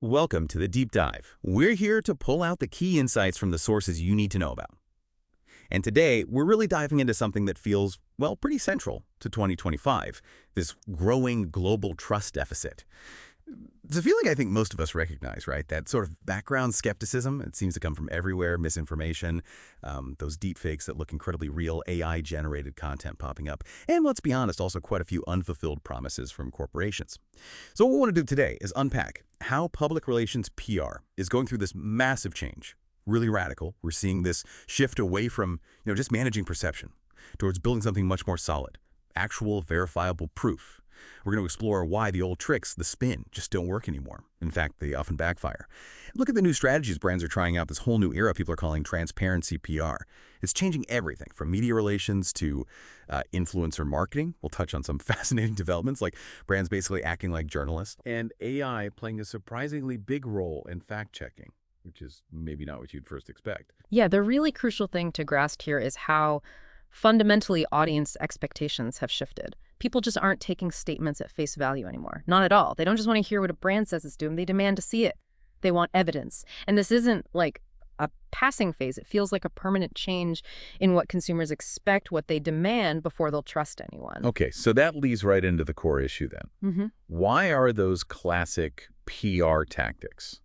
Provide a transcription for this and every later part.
Welcome to the Deep Dive. We're here to pull out the key insights from the sources you need to know about. And today, we're really diving into something that feels, well, pretty central to 2025, this growing global trust deficit. It's a feeling I think most of us recognize, right? That sort of background skepticism. It seems to come from everywhere, misinformation, those deep fakes that look incredibly real, AI-generated content popping up, and let's be honest, also quite a few unfulfilled promises from corporations. So what we want to do today is unpack how public relations PR is going through this massive change, really radical. We're seeing this shift away from, just managing perception towards building something much more solid, actual verifiable proof. We're going to explore why the old tricks, the spin, just don't work anymore. In fact, they often backfire. Look at the new strategies brands are trying out, this whole new era people are calling transparency PR. It's changing everything from media relations to influencer marketing. We'll touch on some fascinating developments, like brands basically acting like journalists. And AI playing a surprisingly big role in fact-checking, which is maybe not what you'd first expect. Yeah, the really crucial thing to grasp here is how fundamentally audience expectations have shifted. People just aren't taking statements at face value anymore. Not at all. They don't just want to hear what a brand says it's doing. They demand to see it. They want evidence. And this isn't like a passing phase. It feels like a permanent change in what consumers expect, what they demand before they'll trust anyone. Okay, so that leads right into the core issue then. Why are those classic PR tactics,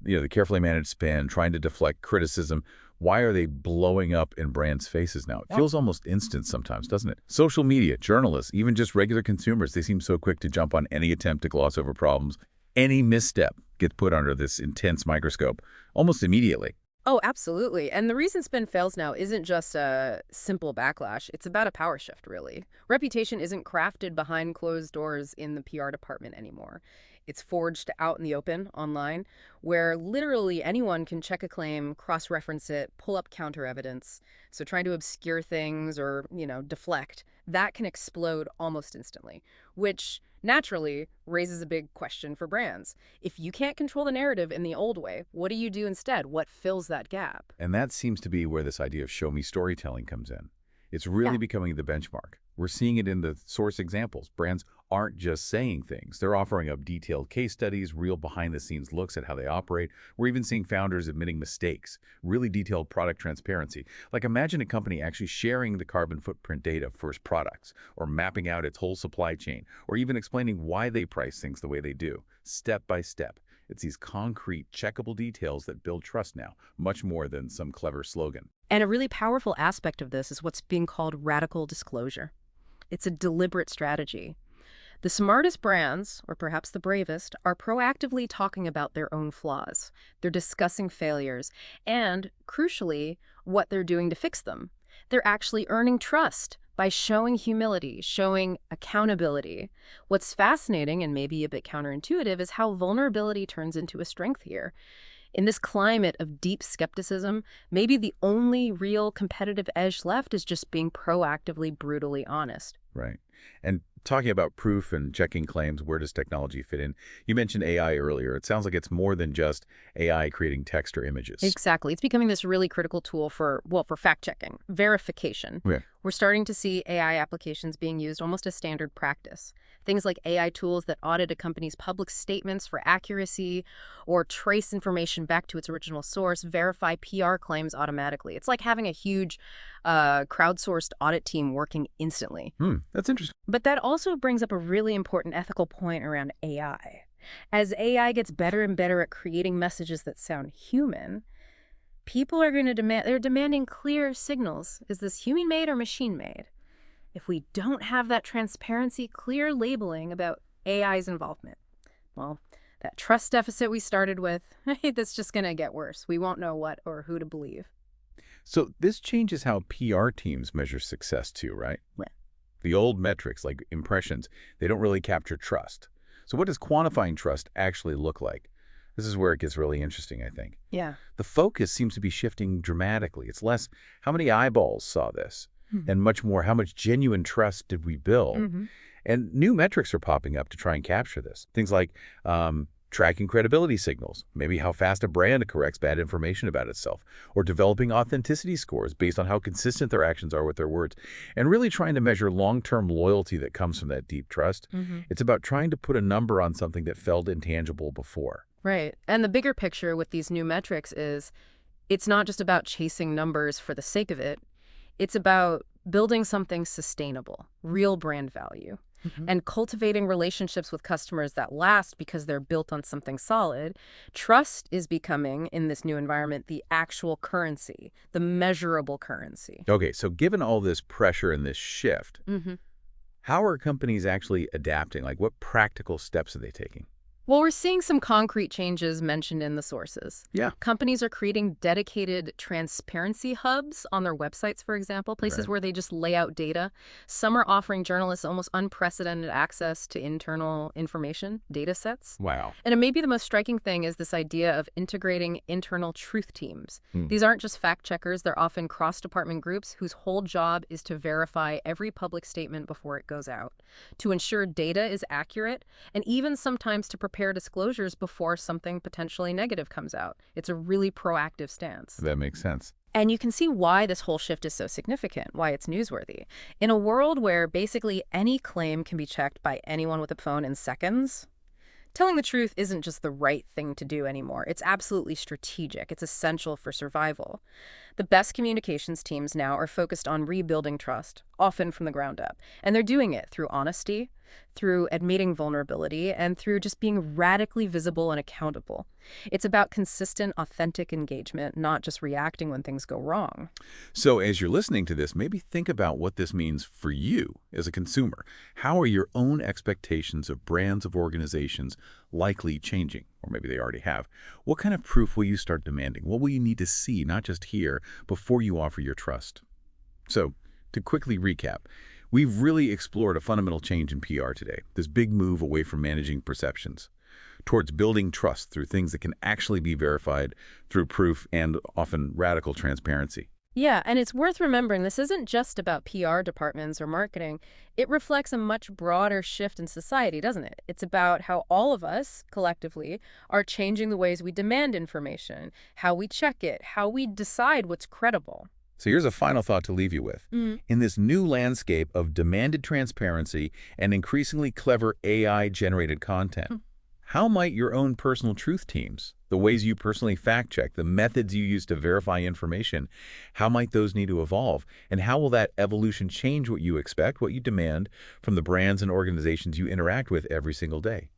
the carefully managed spin, trying to deflect criticism, why are they blowing up in brands' faces now? It feels almost instant sometimes, doesn't it? Social media, journalists, even just regular consumers, they seem so quick to jump on any attempt to gloss over problems. Any misstep gets put under this intense microscope almost immediately. Oh, absolutely. And the reason spin fails now isn't just a simple backlash. It's about a power shift, really. Reputation isn't crafted behind closed doors in the PR department anymore. It's forged out in the open, online, where literally anyone can check a claim, cross-reference it, pull up counter evidence. So trying to obscure things or, deflect, that can explode almost instantly, which naturally raises a big question for brands. If you can't control the narrative in the old way, what do you do instead? What fills that gap? And that seems to be where this idea of show me storytelling comes in. It's really becoming the benchmark. We're seeing it in the source examples. Brands aren't just saying things. They're offering up detailed case studies, real behind-the-scenes looks at how they operate. We're even seeing founders admitting mistakes, really detailed product transparency. Like imagine a company actually sharing the carbon footprint data for its products, or mapping out its whole supply chain, or even explaining why they price things the way they do, step by step. It's these concrete, checkable details that build trust now, much more than some clever slogan. And a really powerful aspect of this is what's being called radical disclosure. It's a deliberate strategy. The smartest brands, or perhaps the bravest, are proactively talking about their own flaws. They're discussing failures and, crucially, what they're doing to fix them. They're actually earning trust by showing humility, showing accountability. What's fascinating and maybe a bit counterintuitive is how vulnerability turns into a strength here. In this climate of deep skepticism, maybe the only real competitive edge left is just being proactively, brutally honest. Right. And talking about proof and checking claims, where does technology fit in? You mentioned AI earlier. It sounds like it's more than just AI creating text or images. Exactly. It's becoming this really critical tool for fact-checking, verification. Yeah. We're starting to see AI applications being used almost as standard practice. Things like AI tools that audit a company's public statements for accuracy or trace information back to its original source, verify PR claims automatically. It's like having a huge crowdsourced audit team working instantly. That's interesting. But that also brings up a really important ethical point around AI. As AI gets better and better at creating messages that sound human, people are going to they're demanding clear signals. Is this human-made or machine-made? If we don't have that transparency, clear labeling about AI's involvement, well, that trust deficit we started with, that's just going to get worse. We won't know what or who to believe. So this changes how PR teams measure success too, right? Right. The old metrics like impressions, they don't really capture trust. So what does quantifying trust actually look like? This is where it gets really interesting, I think. Yeah. The focus seems to be shifting dramatically. It's less how many eyeballs saw this, and much more how much genuine trust did we build. And new metrics are popping up to try and capture this. Things like tracking credibility signals, maybe how fast a brand corrects bad information about itself, or developing authenticity scores based on how consistent their actions are with their words, and really trying to measure long-term loyalty that comes from that deep trust. It's about trying to put a number on something that felt intangible before. Right. And the bigger picture with these new metrics is it's not just about chasing numbers for the sake of it. It's about building something sustainable, real brand value, and cultivating relationships with customers that last because they're built on something solid. Trust is becoming, in this new environment, the actual currency, the measurable currency. Okay, so given all this pressure and this shift, hmm how are companies actually adapting? Like, what practical steps are they taking? Well, we're seeing some concrete changes mentioned in the sources. Yeah. Companies are creating dedicated transparency hubs on their websites, for example, places Right. where they just lay out data. Some are offering journalists almost unprecedented access to internal information, data sets. Wow. And maybe the most striking thing is this idea of integrating internal truth teams. Hmm. These aren't just fact checkers, they're often cross-department groups whose whole job is to verify every public statement before it goes out, to ensure data is accurate, and even sometimes to prepare disclosures before something potentially negative comes out. It's a really proactive stance. That makes sense. And you can see why this whole shift is so significant, why it's newsworthy. In a world where basically any claim can be checked by anyone with a phone in seconds, telling the truth isn't just the right thing to do anymore. It's absolutely strategic. It's essential for survival. The best communications teams now are focused on rebuilding trust, often from the ground up. And they're doing it through honesty, through admitting vulnerability, and through just being radically visible and accountable. It's about consistent, authentic engagement, not just reacting when things go wrong. So as you're listening to this, maybe think about what this means for you as a consumer. How are your own expectations of brands of organizations likely changing? Or maybe they already have. What kind of proof will you start demanding? What will you need to see, not just hear, before you offer your trust? So, to quickly recap, we've really explored a fundamental change in PR today, this big move away from managing perceptions towards building trust through things that can actually be verified through proof and often radical transparency. Yeah, and it's worth remembering this isn't just about PR departments or marketing. It reflects a much broader shift in society, doesn't it? It's about how all of us, collectively, are changing the ways we demand information, how we check it, how we decide what's credible. So here's a final thought to leave you with. In this new landscape of demanded transparency and increasingly clever AI-generated content, how might your own personal truth teams, the ways you personally fact-check, the methods you use to verify information, how might those need to evolve? And how will that evolution change what you expect, what you demand from the brands and organizations you interact with every single day?